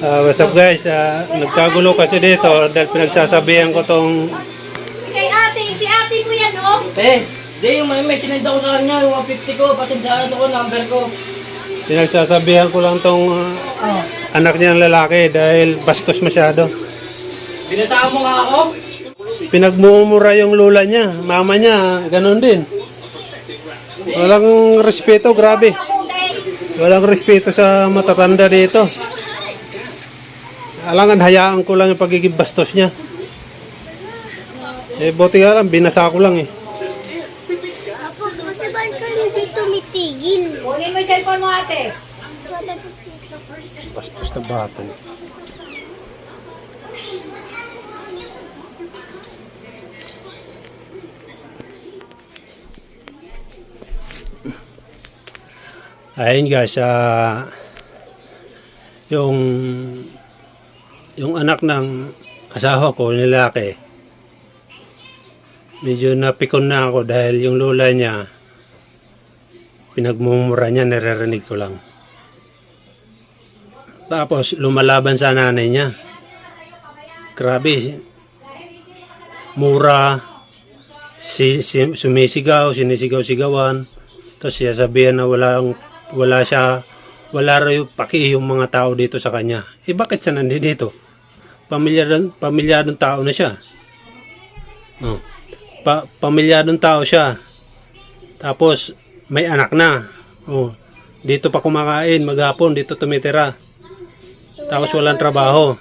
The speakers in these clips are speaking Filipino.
What's up guys? Nagkagulo kasi dito dahil pinagsasabihan ko tong Kay ate, si ate mo yan, oh. Di yung may sinend ako sa kanya, yung 150 ko, pasensyahan ako, number ko. pinagsasabihan ko lang tong anak niyang lalaki dahil bastos masyado. Binasaan mo nga ako? Pinagmumura yung lula niya, mama niya, ganun din. Walang respeto, grabe. Walang respeto sa matatanda dito. Alangan, hayaan ko lang yung pagiging bastos niya. Buti nga lang, binasa ko lang eh. Apo, kasi ba't ka hindi tumitigil? Kunin mo yung cellphone mo, ate. Bastos na bata niya. Ayun guys, yung anak ng asawa ko, nilaki, medyo napikon na ako dahil yung lola niya, pinagmumura niya, naririnig ko lang. Tapos lumalaban sa nanay niya. Grabe, mura, sinisigaw-sigawan. Tapos siya sabihan na wala raw yung paki yung mga tao dito sa kanya. Bakit siya nandito? Pamilyadong tao na siya. Pamilyadong tao siya. Tapos may anak na. Dito pa kumakain, maghapon, dito tumitira. Tapos walang trabaho.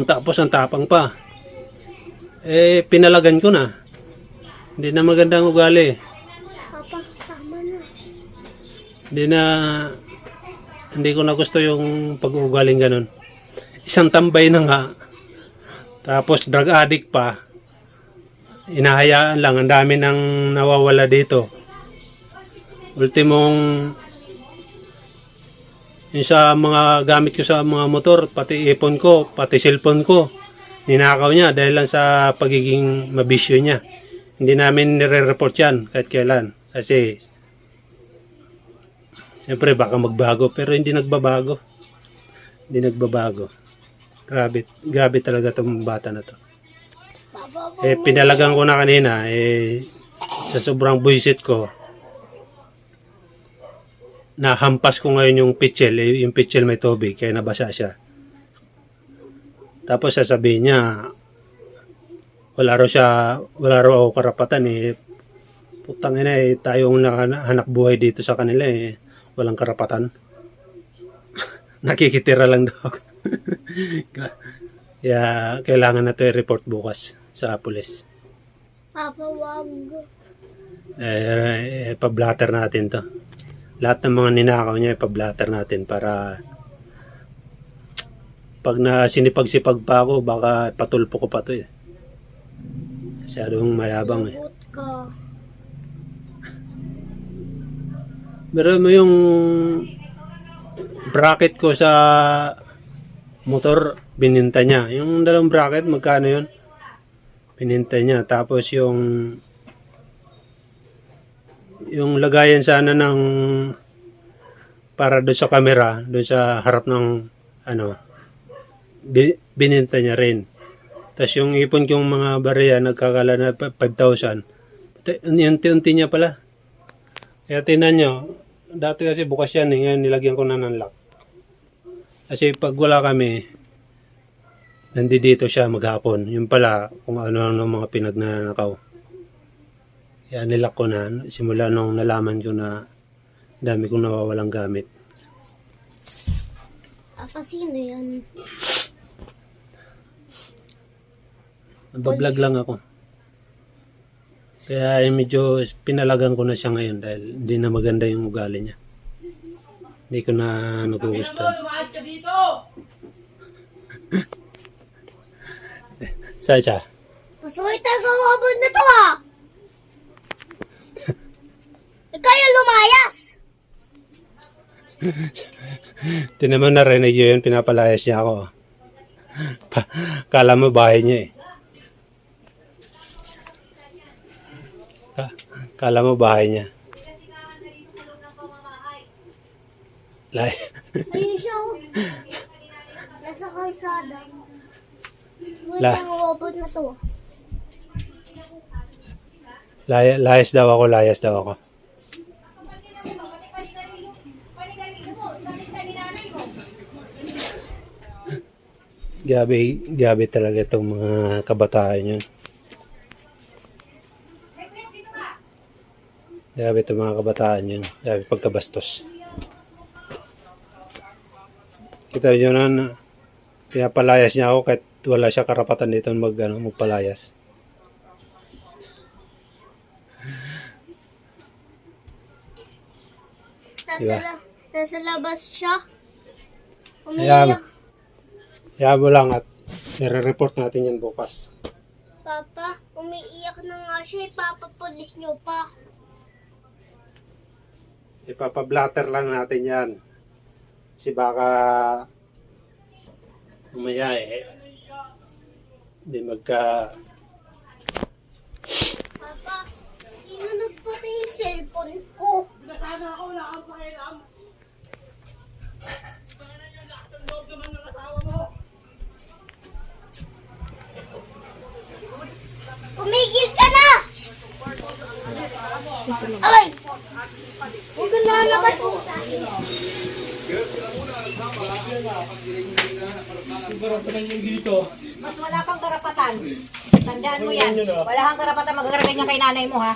Tapos ang tapang pa. Pinalagan ko na. Hindi na magandang ugali. Papa, tama na. Hindi ko na gusto yung pag-uugaling ganun. Isang tambay na nga. Tapos drug addict pa. Inahayaan lang. Ang dami nang nawawala dito. Ultimong yung sa mga gamit ko sa mga motor, pati ipon ko, pati cellphone ko, ninakaw niya dahil lang sa pagiging mabisyo niya. Hindi namin nire-report yan kahit kailan. Kasi siyempre baka magbago, pero hindi nagbabago. Hindi nagbabago. Grabe talaga itong bata na to. Pinalagan ko na kanina, sa sobrang buisit ko, nahampas ko ngayon yung pitchel. Yung pitchel may tubig, kaya nabasa siya. Tapos sasabihin niya, wala raw ako karapatan Putang ina tayong hanap buhay dito sa kanila walang karapatan. Nakikitira lang daw. Kaya kailangan na ito i-report bukas sa pulis. Papa, wag. Pa-blatter natin to. Lahat ng mga ninakaw niya pa-blatter natin para pag sinipag-sipag pa ako, baka patulpo ko pa to Masyadong mayabang Labot ka. Pero mo yung bracket ko sa motor, bininta niya. Yung dalawang bracket, magkano yun? Bininta niya. Tapos yung lagayan sana ng para doon sa camera, doon sa harap ng bininta niya rin. Tapos yung ipon kong mga barya nagkakala na 5,000. Unti-unti niya pala. Kaya tinan nyo, dati kasi bukas yan ngayon nilagyan ko na ng lock. Kasi pag wala kami, nandito siya maghapon. Yung pala kung ano-ano mga pinagnanakaw. Kaya nilak ko na, simula nung nalaman ko na dami kong nawawalang gamit. Papa, sino yan? Nagbablog lang ako. Kaya medyo pinalagan ko na siya ngayon dahil hindi na maganda yung ugali niya. Hindi ko na nagugustuhan. Lumayas ka dito! Saan siya? Pasakit ang kawabon na to Kayo lumayas! Tinan mo, narinig yun, pinapalayas niya ako. Kala mo bahay niya Kala mo bahay niya. Ayun siya. Nasa kalsada. Wait La- lang, uabot na to. Layas daw ako, layas daw ako. Gabi talaga itong mga kabataan yun. Gabi itong mga kabataan yun. Gabi pagkabastos. Kita nyo na pinapalayas niya ako kahit wala siya karapatan dito magpalayas. Diba? Nasa labas siya. Ayan. Umiiyak. Kaya mo lang at i-report natin yan bukas. Papa, umiiyak na nga siya. Ipapapulis niyo pa. Ipapablatter lang natin yan. Kasi baka umaya hindi magka Papa, sino nagpatay yung cellphone ko? Tumigil ka na! Ay! Huwag kang lalabas. Karapatan yung dito. Mas wala kang karapatan. Tandaan mo yan. Wala kang karapatan magagaragay niya kay nanay mo, ha?